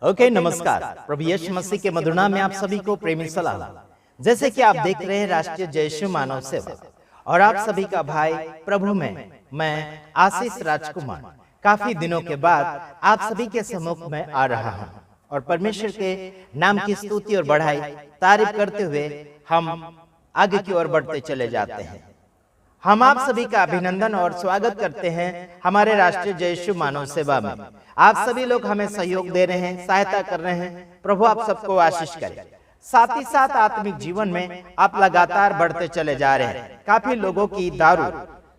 नमस्कार। प्रभु यीशु मसीह के मधुर नाम में आप सभी को प्रेमी सलाम। जैसे कि आप देख रहे हैं राष्ट्रीय जय यीशु मानव सेवा और आप सभी का भाई प्रभु में मैं आशीष राजकुमार काफी दिनों के बाद आप सभी के सम्मुख में आ रहा हूं और परमेश्वर के नाम की स्तुति और बढ़ाई तारीफ करते हुए हम आगे की ओर बढ़ते चले जाते हैं। हम आप सभी का अभिनंदन और स्वागत करते हैं हमारे राष्ट्रीय जय यीशु मानव सेवा में। आप सभी लोग हमें सहयोग दे रहे हैं, सहायता कर रहे हैं। प्रभु आप सबको आशीष करे। साथ ही साथ आत्मिक जीवन में आप लगातार बढ़ते चले जा रहे हैं। काफी लोगों की दारू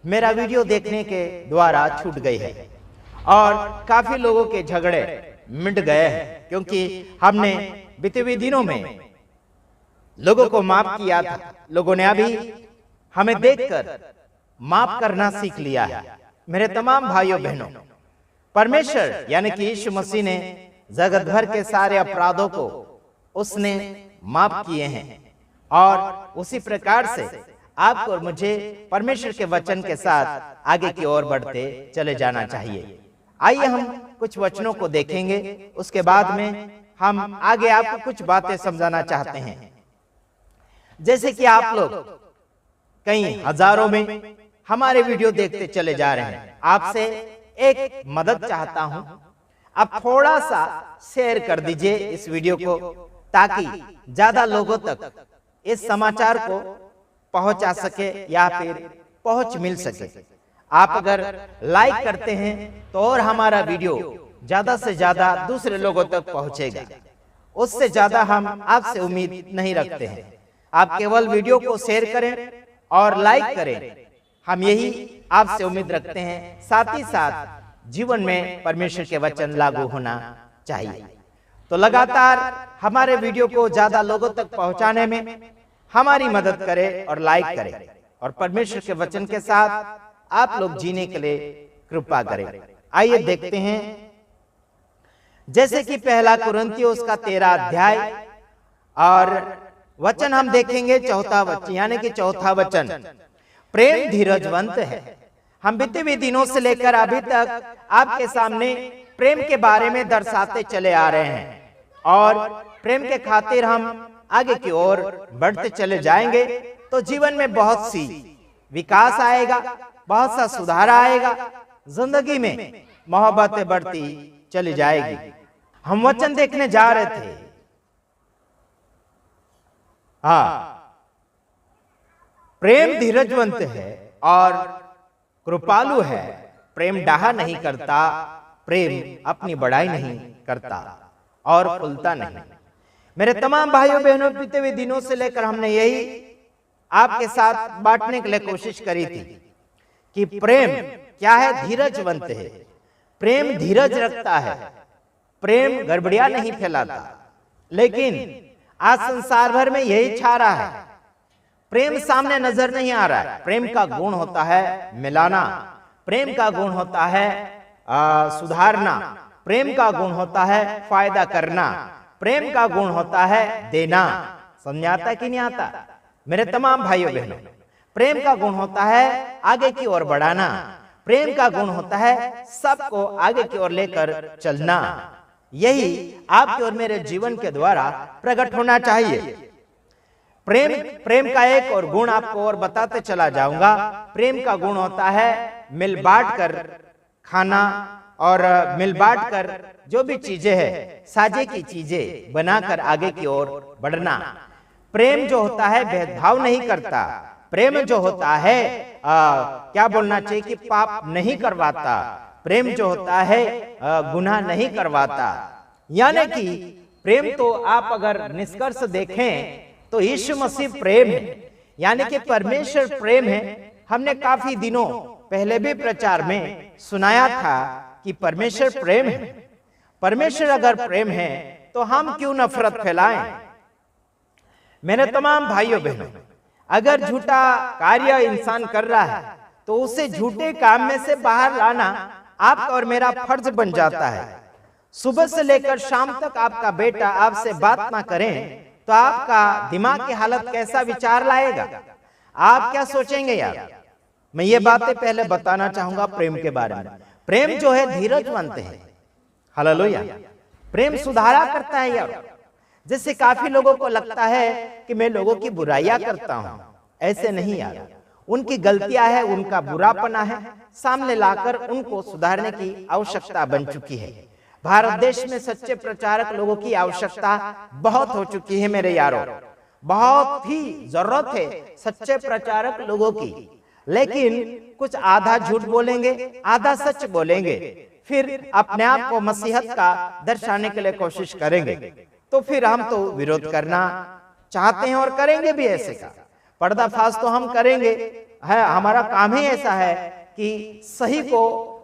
मेरा वीडियो देखने के द्वारा छूट गई है और काफी लोगों के झगड़े मिट गए हैं, क्योंकि हमने बीते हुए दिनों में लोगों को माफ किया था। लोगों ने अभी हमें देखकर माफ करना सीख लिया है। मेरे तमाम भाइयों बहनों, परमेश्वर यानी कि यीशु मसीह ने जगत भर के सारे अपराधों को उसने माफ किए हैं और उसी प्रकार से आपको और मुझे परमेश्वर के वचन के साथ आगे की ओर बढ़ते चले जाना चाहिए। आइए हम कुछ वचनों को देखेंगे, उसके बाद में हम आगे आपको कुछ बातें समझाना चाहते हैं। जैसे कि आप लोग कई हजारों में हमारे वीडियो देखते चले जा रहे हैं, आपसे एक मदद चाहता हूं, आप थोड़ा सा शेयर कर दीजिए इस वीडियो को, ताकि ज्यादा लोगों तक इस समाचार को पहुंचा सके या फिर पहुंच मिल सके। आप अगर लाइक करते हैं तो और हमारा वीडियो ज्यादा से ज्यादा दूसरे लोगों तक पहुंचेगा। उससे ज्यादा हम आपसे उम्मीद नहीं रखते हैं। आप केवल वीडियो को शेयर करें और लाइक करें, हम यही आपसे उम्मीद रखते हैं। साथ ही साथ जीवन में परमेश्वर के वचन लागू होना चाहिए। तो लगातार हमारे वीडियो को ज्यादा लोगों तक पहुंचाने में हमारी मदद करें और लाइक करें और परमेश्वर के वचन के साथ आप लोग जीने के लिए कृपा करें। आइए देखते हैं, जैसे कि पहला कुरिन्थियों उसका 13 अध्याय और वचन हम देखेंगे चौथा वचन, यानी कि चौथा वचन, प्रेम धीरजवंत है। हम बीते हुए दिनों से लेकर अभी तक आपके सामने प्रेम के बारे में दर्शाते चले आ रहे हैं और प्रेम के खातिर हम आगे की ओर बढ़ते चले जाएंगे तो जीवन में बहुत सी विकास आएगा, बहुत सा सुधार आएगा, जिंदगी में मोहब्बतें बढ़ती चली जाएगी। हम वचन देखने जा रहे थे, प्रेम धीरजवंत है और कृपालु है। प्रेम डाहा नहीं करता, प्रेम अपनी बड़ाई नहीं करता और फूलता नहीं। मेरे तमाम भाइयों बहनों, बीते हुए दिनों से लेकर हमने यही आपके साथ बांटने के लिए कोशिश करी थी कि प्रेम क्या है। धीरजवंत है, प्रेम धीरज रखता है, प्रेम गड़बड़ियां नहीं फैलाता। लेकिन आज संसार भर में यही छा रहा है, प्रेम सामने नजर नहीं आ रहा है। प्रेम का गुण होता है मिलाना, प्रेम का गुण होता है सुधारना, प्रेम का गुण होता है फायदा करना, प्रेम का गुण होता है देना। समझ आता कि नहीं आता मेरे तमाम भाइयों बहनों? प्रेम का गुण होता है आगे की ओर बढ़ाना, प्रेम का गुण होता है सबको आगे की ओर लेकर चलना। यही आपके और मेरे जीवन के द्वारा प्रकट होना चाहिए। प्रेम का एक और गुण आपको और बताते चला जाऊंगा। प्रेम का गुण होता है मिल बांट कर खाना और मिल बांट कर जो भी चीजें हैं, साझे की चीजें बनाकर आगे की ओर बढ़ना। प्रेम जो होता है भेदभाव नहीं करता। प्रेम जो होता है क्या बोलना चाहिए कि पाप नहीं करवाता। प्रेम जो होता है गुनाह नहीं करवाता। यानी कि प्रेम तो आप अगर निष्कर्ष देखें तो यीशु मसीह प्रेम है, यानी कि परमेश्वर प्रेम है। हमने काफी दिनों पहले भी प्रचार में सुनाया था कि परमेश्वर प्रेम है। परमेश्वर अगर प्रेम है तो हम क्यों नफरत फैलाएं? मेरे तमाम भाइयों बहनों, अगर झूठा कार्य इंसान कर रहा है तो उसे झूठे काम में से बाहर लाना आपका और मेरा फर्ज बन जाता है। सुबह से लेकर शाम तक आपका बेटा आपसे बात ना करें तो आपका दिमाग की हालत कैसा विचार लाएगा? आप क्या सोचेंगे यार? मैं ये बातें पहले बताना चाहूंगा प्रेम के बारे में। प्रेम जो है धीरजवंत है। हालेलुया। प्रेम सुधारा करता है यार। जैसे काफी लोगों को लगता है कि मैं लोगों की बुराइयां करता हूं, ऐसे नहीं यार। उनकी गलतियां है, उनका बुरापना है, सामने लाकर उनको सुधारने की आवश्यकता बन चुकी है। भारत देश में सच्चे प्रचारक लोगों की आवश्यकता बहुत हो चुकी है मेरे यारों, बहुत ही जरूरत है सच्चे प्रचारक लोगों की। लेकिन कुछ आधा झूठ बोलेंगे, आधा सच बोलेंगे, फिर अपने आप को मसीहत का दर्शाने के लिए कोशिश करेंगे, तो फिर हम तो विरोध करना चाहते हैं और करेंगे भी ऐसे का। पर्दाफाश तो हम करेंगे, है हमारा काम ही ऐसा है कि सही को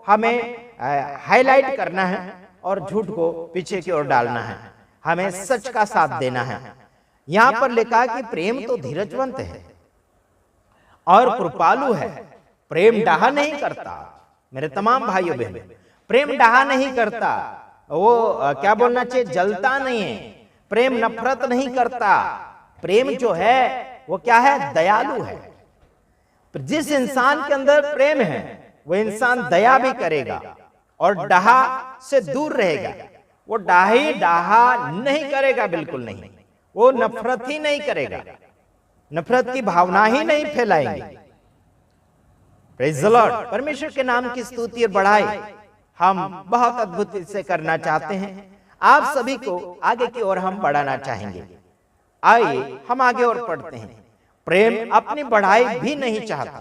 हमें हाईलाइट करना है और झूठ को पीछे की ओर डालना है, हमें सच का साथ देना है। यहां पर लिखा कि प्रेम तो धीरजवंत है और कृपालु है, प्रेम डाहा नहीं करता। मेरे तमाम भाइयों बहनों, प्रेम डाहा नहीं करता, वो क्या बोलना चाहिए, जलता नहीं है। प्रेम नफरत नहीं करता। प्रेम जो है वो क्या है, दयालु है। जिस इंसान के अंदर प्रेम है वो इंसान दया भी करेगा और डाहा से दूर रहेगा। वो डाहा नहीं करेगा, बिल्कुल नहीं। वो नफरत ही नहीं करेगा, नफरत की भावना ही नहीं फैलाएंगे। Praise the Lord. परमेश्वर के नाम की स्तुति और बढ़ाई हम बहुत अद्भुत से करना चाहते हैं। आप सभी को आगे की ओर हम बढ़ाना चाहेंगे। आइए हम आगे और पढ़ते हैं। प्रेम अपनी बढ़ाई भी नहीं चाहता,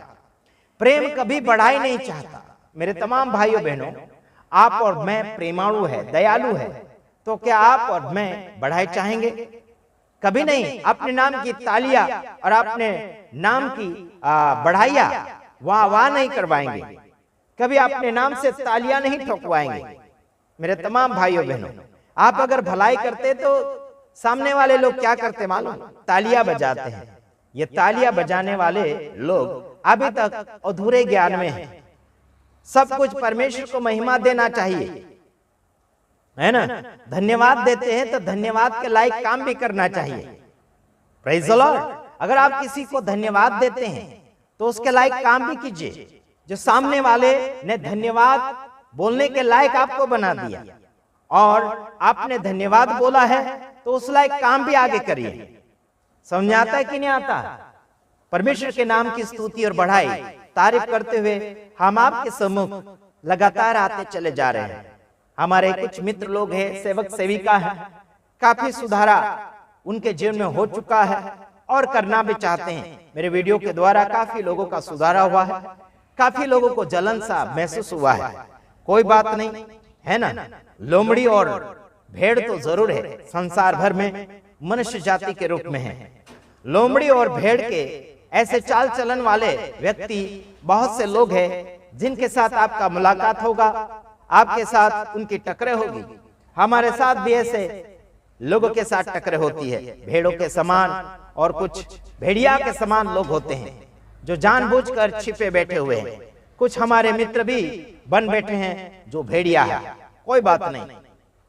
प्रेम कभी बढ़ाई नहीं चाहता। मेरे तमाम भाइयों बहनों, आप और मैं प्रेमाणु है, दयालु है, तो क्या आप और मैं बढ़ाई चाहेंगे? कभी नहीं। अपने नाम की तालियां और अपने नाम की बढ़ाइया वाह वाह नहीं करवाएंगे, कभी अपने नाम से तालियां नहीं ठोकवाएंगे। मेरे तमाम भाइयों बहनों, आप अगर भलाई करते तो सामने वाले लोग क्या करते मालूम, तालियां बजाते हैं। ये तालियां बजाने वाले लोग अभी तक अधूरे ज्ञान में हैं। सब कुछ परमेश्वर को महिमा देना चाहिए, है ना। धन्यवाद देते हैं तो धन्यवाद के लायक काम भी करना चाहिए। Praise the Lord. अगर आप किसी को धन्यवाद देते हैं तो उसके लायक काम भी कीजिए। जो सामने वाले ने धन्यवाद बोलने के लायक आपको बना दिया और आपने धन्यवाद बोला है तो उस लायक काम भी आगे करिए। समझ आता है कि नहीं आता? परमेश्वर के नाम की स्तुति और बढ़ाई तारीफ करते हुए हम आपके सम्मुख लगातार आते चले जा रहे हैं। हमारे कुछ मित्र लोग हैं, सेवक सेविका हैं, काफी सुधारा उनके जीवन में हो चुका है और करना भी चाहते हैं। मेरे वीडियो के द्वारा काफी लोगों का सुधारा हुआ है, काफी लोगों को जलन सा महसूस हुआ है। कोई बात नहीं, है ना। लोमड़ी और भेड़ तो जरूर है, संसार भर में मनुष्य जाति के रूप में है। लोमड़ी और भेड़ के ऐसे चाल चलन वाले व्यक्ति बहुत से लोग हैं जिनके साथ आपका मुलाकात होगा, आपके साथ उनकी टकरे होगी। हमारे साथ भी ऐसे लोगों के साथ टकरे होती है। भेड़ों के समान और कुछ भेड़िया के समान लोग होते हैं जो जानबूझकर छिपे बैठे हुए हैं। कुछ हमारे मित्र भी बन बैठे हैं जो भेड़िया है। कोई बात नहीं,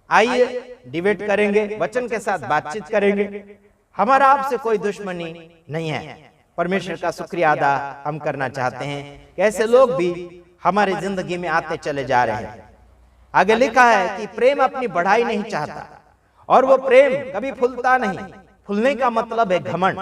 आइए डिबेट करेंगे, वचन के साथ बातचीत करेंगे। हमारा आपसे कोई दुश्मनी नहीं है। परमेश्वर का शुक्रिया अदा हम करना चाहते हैं कि ऐसे लोग भी हमारी जिंदगी में आते चले जा रहे हैं। आगे लिखा है कि प्रेम अपनी बढ़ाई नहीं चाहता और वो प्रेम कभी फूलता नहीं। फूलने का मतलब है घमंड।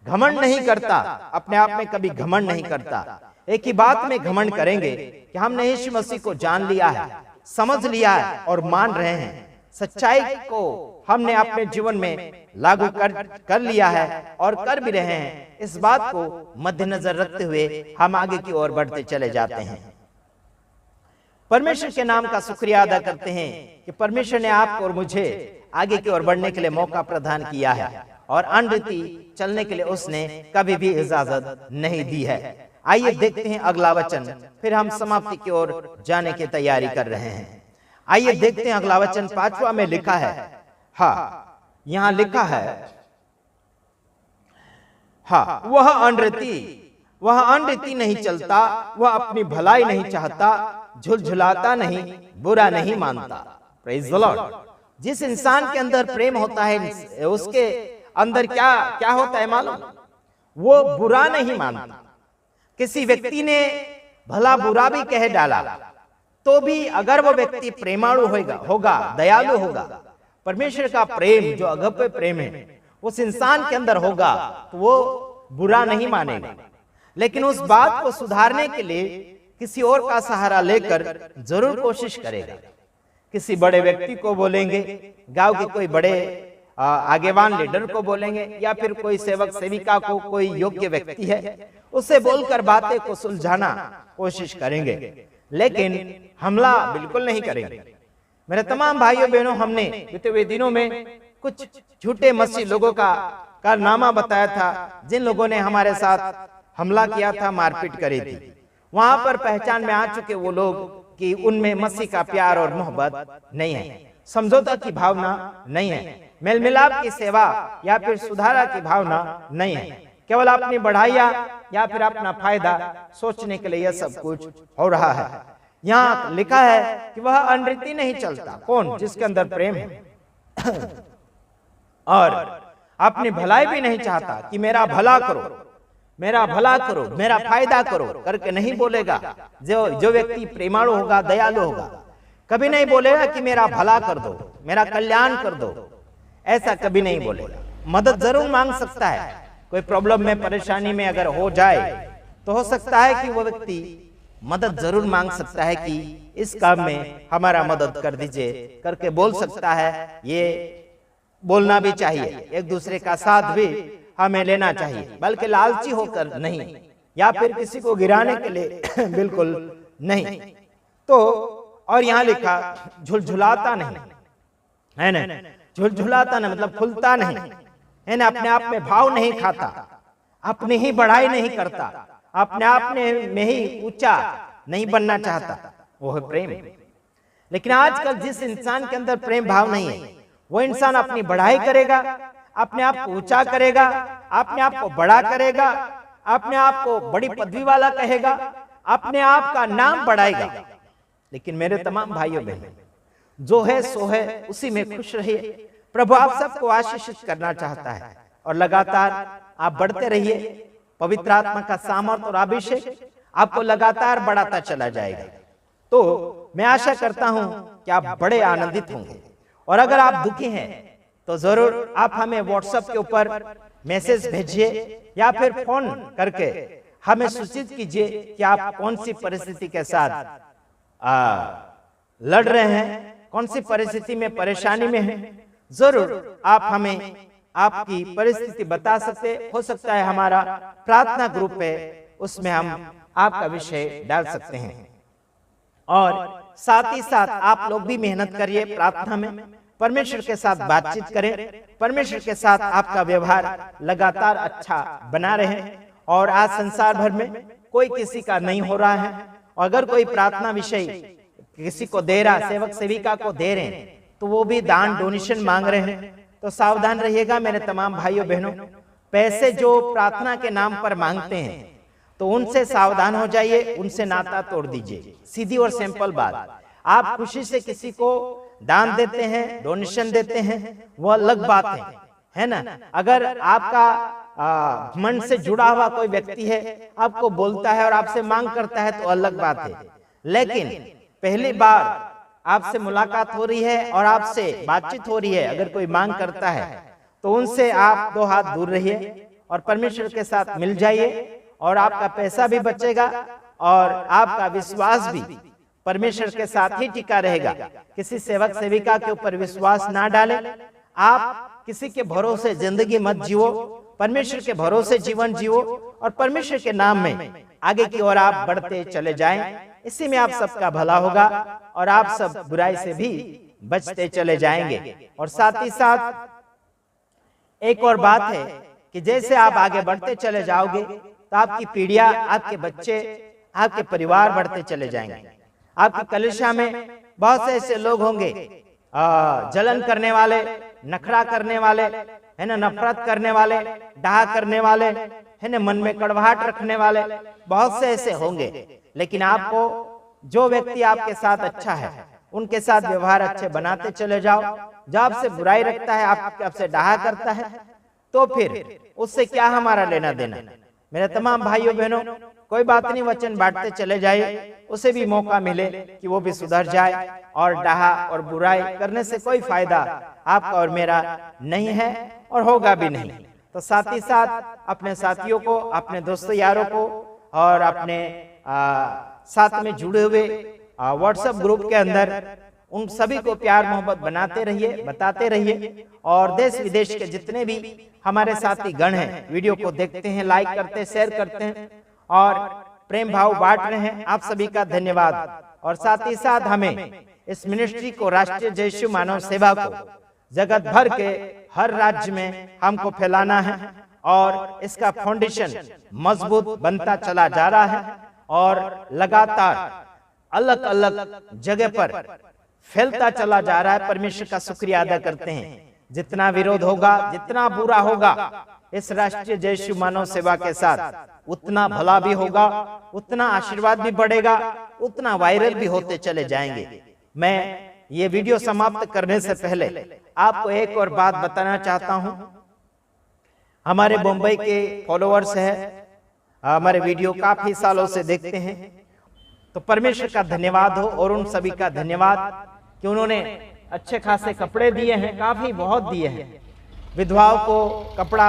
घमंड नहीं करता, अपने आप में कभी घमंड नहीं करता। एक ही बात में घमंड करेंगे कि हमने यीशु मसीह को जान लिया है, समझ लिया है और मान रहे हैं। सच्चाई को हमने अपने जीवन में लागू कर लिया है और कर भी रहे हैं। इस बात को मद्देनजर रखते हुए हम आगे की ओर बढ़ते चले जाते हैं। परमेश्वर के नाम का शुक्रिया अदा करते हैं कि परमेश्वर ने आपको और मुझे आगे की ओर बढ़ने के लिए मौका प्रदान किया है और अनरीति चलने के लिए उसने कभी भी इजाजत नहीं दी है। आइए देखते हैं अगला वचन, फिर हम समाप्ति की ओर जाने की तैयारी कर रहे हैं। आइए देखते हैं अगला वचन 5वां में लिखा है। हाँ, यहां लिखा है, हाँ, वह अनरीति नहीं चलता, वह अपनी भलाई नहीं चाहता, झुलझुलाता नहीं, बुरा नहीं मानता। Praise the Lord. जिस इंसान के अंदर प्रेम होता है उसके अंदर क्या होता है मालूम? वो बुरा नहीं मानता। किसी व्यक्ति ने भला बुरा भी कह डाला, तो भी अगर वो व्यक्ति प्रेमाळु होगा, दयालु होगा, परमेश्वर का प्रेम जो अगप्य प्रेम है उस इंसान के अंदर होगा, तो वो बुरा नहीं मानेगा। लेकिन उस बात को सुधारने के लिए किसी और का सहारा लेकर जरूर कोशिश करेगा। किसी बड़े व्यक्ति को बोलेंगे, गांव के कोई बड़े आगेवान लीडर को बोलेंगे, या फिर कोई सेवक सेविका को, कोई योग्य व्यक्ति है, उससे बोलकर बातें को सुलझाना कोशिश करेंगे, लेकिन हमला बिल्कुल नहीं करेंगे। मेरे तमाम भाइयों बहनों, हमने बीते हुए दिनों में कुछ झूठे मसीह लोगों का कारनामा बताया था, जिन लोगों ने हमारे साथ हमला किया था, मारपीट करी थी। वहां पर पहचान में आ चुके वो लोग कि उनमें मसीह का प्यार और मोहब्बत नहीं है, समझौता की भावना नहीं है, मेल मिलाप की सेवा या फिर सुधारा की भावना नहीं है। केवल अपनी बढ़ाइया या फिर अपना फायदा सोचने के लिए यह सब कुछ हो रहा है। यहाँ लिखा है कि वह अनरीति नहीं चलता, कौन? जिसके अंदर प्रेम है, और अपनी भलाई भी नहीं चाहता कि मेरा भला करो, मेरा भला करो, मेरा फायदा करो करके नहीं बोलेगा। जो व्यक्ति प्रेमाळु होगा, दयालु होगा, कभी नहीं बोलेगा कि मेरा भला कर दो, मेरा कल्याण कर दो, ऐसा कभी नहीं बोलेगा। मदद जरूर मांग सकता है, कोई प्रॉब्लम में, परेशानी में अगर हो जाए तो हो सकता है कि वो व्यक्ति मदद जरूर मांग सकता है कि इस काम में हमारा मदद कर दीजिए करके बोल सकता है। ये बोलना भी चाहिए, एक दूसरे का साथ भी हमें लेना चाहिए, बल्कि लालची होकर नहीं, या फिर किसी को गिराने के लिए बिल्कुल नहीं। तो और यहाँ लिखा झुलझुलाता नहीं, है ना, झुलझुलाता नहीं मतलब फूलता नहीं, है ना, अपने आप में भाव नहीं खाता, अपनी ही बढ़ाई नहीं करता, अपने आप में ही ऊंचा नहीं बनना चाहता, वो है प्रेम। लेकिन आजकल जिस इंसान के अंदर प्रेम भाव नहीं है, वो इंसान अपनी बढ़ाई करेगा, अपने आप को ऊंचा करेगा, अपने आप को बड़ा करेगा, अपने आप को बड़ी पदवी वाला कहेगा, अपने आप का नाम बढ़ाएगा। लेकिन मेरे तमाम भाइयों बहनों, जो है सो है, उसी में खुश रहिए। प्रभु आप सबको आशीषित करना चाहता है और लगातार आप बढ़ते रहिए। पवित्र आत्मा का सामर्थ और अभिषेक आपको लगातार बढ़ाता चला जाएगा। तो मैं आशा करता हूं कि आप बड़े आनंदित होंगे। और अगर आप दुखी हैं तो जरूर आप हमें व्हाट्सएप के ऊपर मैसेज भेजिए या फिर फोन करके हमें सूचित कीजिए कि आप कौन सी परिस्थिति के साथ लड़ रहे हैं, कौन सी परिस्थिति में परेशानी में हैं। जरूर आप हमें आपकी परिस्थिति बता सकते। हो सकता है हमारा प्रार्थना ग्रुप है, उसमें हम आपका विषय डाल सकते हैं। और साथ ही साथ आप लोग भी मेहनत करिए प्रार्थना में, परमेश्वर के साथ बातचीत करें, परमेश्वर के साथ आपका व्यवहार लगातार अच्छा बना रहे। और आज संसार भर में कोई किसी का नहीं हो रहा है। अगर कोई प्रार्थना विषय किसी को दे रहा, सेवक सेविका को दे रहे हैं, तो वो भी दान डोनेशन मांग रहे हैं। तो सावधान रहिएगा मेरे तमाम भाइयों बहनों। पैसे जो प्रार्थना के नाम पर मांगते हैं तो उनसे सावधान हो जाइए, उनसे नाता तोड़ दीजिए। सीधी और सिंपल बात। आप खुशी से किसी को दान देते हैं, डोनेशन देते हैं, वो अलग बात है ना। अगर आपका मन से जुड़ा हुआ कोई व्यक्ति है, आपको बोलता है और आपसे मांग करता है तो अलग बात है। लेकिन पहली बार आपसे मुलाकात हो रही है और आपसे बातचीत हो रही है, अगर कोई मांग करता है तो उनसे आप दो हाथ दूर रहिए और परमेश्वर के साथ मिल जाइए। और आपका पैसा भी बचेगा और आपका विश्वास भी परमेश्वर के साथ ही टिका रहेगा। किसी सेवक सेविका के ऊपर विश्वास ना डालें। आप किसी के भरोसे जिंदगी मत जियो, परमेश्वर के भरोसे जीवन जियो और परमेश्वर के नाम में आगे की ओर आप बढ़ते चले जाएं। इसी में आप सबका भला होगा और आप सब बुराई से भी बचते चले जाएंगे। और साथ ही साथ एक और बात है कि जैसे आप आगे बढ़ते चले जाओगे तो आपकी पीढ़ियां, आपके बच्चे, आपके परिवार बढ़ते चले जाएंगे। आपकी कलीसिया में बहुत से ऐसे लोग होंगे जलन करने वाले, नखरा करने वाले, है ना, नफरत करने वाले, डाह करने वाले, है ना, मन में कड़वाहट रखने वाले, बहुत से ऐसे होंगे। लेकिन आपको जो व्यक्ति आपके साथ अच्छा है उनके साथ व्यवहार अच्छे बनाते चले जाओ। जो आपसे बुराई रखता है, आपसे डाह करता है, तो फिर उससे क्या हमारा लेना देना। मेरे तमाम भाइयों बहनों, कोई बात नहीं, वचन बांटते चले जाइए, उसे भी मौका मिले कि वो भी सुधर जाए, और डाहा और बुराई करने से कोई फायदा आपका और मेरा नहीं है और होगा भी नहीं। तो साथ ही साथ अपने साथियों को, अपने दोस्तों यारों को और अपने साथ में जुड़े हुए व्हाट्सएप ग्रुप के अंदर उन सभी को प्यार मोहब्बत बनाते रहिए, बताते रहिए। और देश विदेश के जितने भी हमारे साथी गण हैं, वीडियो को देखते हैं, लाइक करते हैं, शेयर करते हैं और प्रेम भाव बांट रहे हैं, आप सभी का धन्यवाद। और साथ ही साथ हमें इस मिनिस्ट्री को, राष्ट्रीय जय यीशु मानव सेवा को जगत भर के हर राज्य में हमको फैलाना है और इसका फाउंडेशन मजबूत बनता चला जा रहा है और लगातार अलग अलग जगह पर फैलता चला जा रहा है। परमेश्वर का शुक्रिया अदा करते हैं। जितना विरोध होगा, जितना बुरा होगा इस राष्ट्रीय जय यीशु मानव सेवा के साथ, उतना भला भी होगा, उतना आशीर्वाद भी बढ़ेगा, उतना वायरल भी होते चले जाएंगे। मैं ये वीडियो समाप्त करने से पहले आपको एक और बात बताना चाहता हूं। हमारे मुंबई के फॉलोअर्स हैं, हमारे वीडियो काफी सालों से देखते हैं, तो परमेश्वर का धन्यवाद हो और उन सभी का धन्यवाद कि उन्होंने अच्छे खासे कपड़े दिए हैं, काफी बहुत दिए हैं। विधवाओं को कपड़ा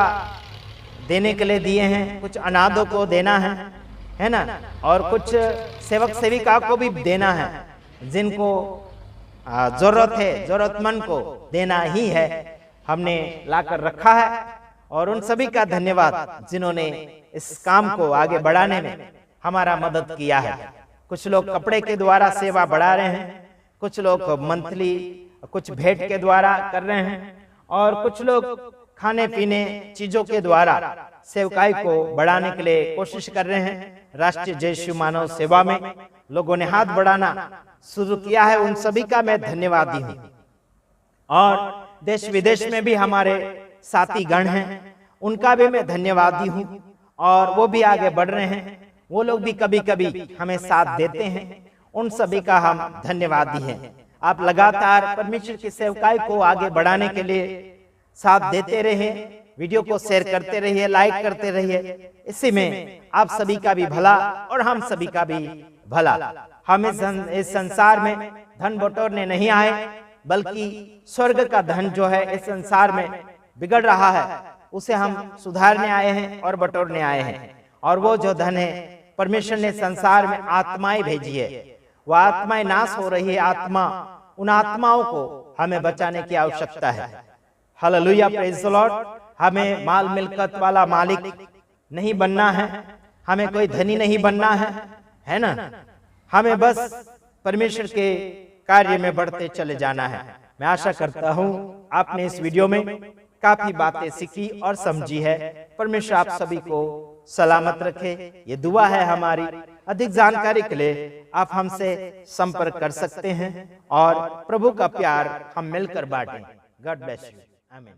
देने के लिए दिए हैं, कुछ अनाथों को देना है ना, और कुछ सेवक सेविका को भी देना है, जिनको जरूरत है, जरूरतमंद को देना ही है, हमने लाकर रखा है। और उन सभी का धन्यवाद जिन्होंने इस काम को आगे बढ़ाने में हमारा मदद किया है। कुछ लोग कपड़े के द्वारा सेवा बढ़ा रहे हैं, कुछ लोग मंथली कुछ भेंट के द्वारा कर रहे हैं, और कुछ लोग खाने पीने चीजों के द्वारा सेवकाई को बढ़ाने के लिए कोशिश कर रहे हैं। राष्ट्रीय जय यीशु मानव सेवा में लोगों ने हाथ बढ़ाना शुरू किया है, उन सभी का मैं धन्यवादी हूँ। और देश विदेश में भी हमारे साथी गण हैं, उनका भी मैं धन्यवादी हूँ, और वो भी आगे बढ़ रहे हैं। वो लोग भी कभी कभी हमें साथ देते हैं, उन सभी का हम धन्यवादी हैं। आप लगातार परमेश्वर की सेवकाई को आगे बढ़ाने के लिए साथ देते रहिए, वीडियो को शेयर करते रहिए, लाइक करते रहिए। इसी में आप सभी का भी भला और हम सभी का भी भला। हम इस संसार में धन बटोरने नहीं आए, बल्कि स्वर्ग का धन जो है इस संसार में बिगड़ रहा है, उसे हम सुधारने आए हैं और बटोरने आए हैं। और वो जो धन है, परमेश्वर ने संसार में आत्माएं भेजी है, वह आत्माएं नाश हो रही है, उन आत्माओं को हमें बचाने की आवश्यकता है। Hallelujah, praise the Lord. हमें माल मिल्कत वाला मालिक नहीं बनना है, हमें कोई धनी नहीं बनना है ना। हमें बस परमेश्वर के कार्य में बढ़ते चले जाना है। मैं आशा करता हूं आपने इस वीडियो में काफी बातें सीखी और समझी है। परमेश्वर आप सभी को सलामत रखे, ये दुआ है हमारी। अधिक जानकारी के लिए आप हमसे संपर्क कर सकते हैं और प्रभु का प्यार हम मिलकर बांटें। गॉड ब्लेस यू, आमीन।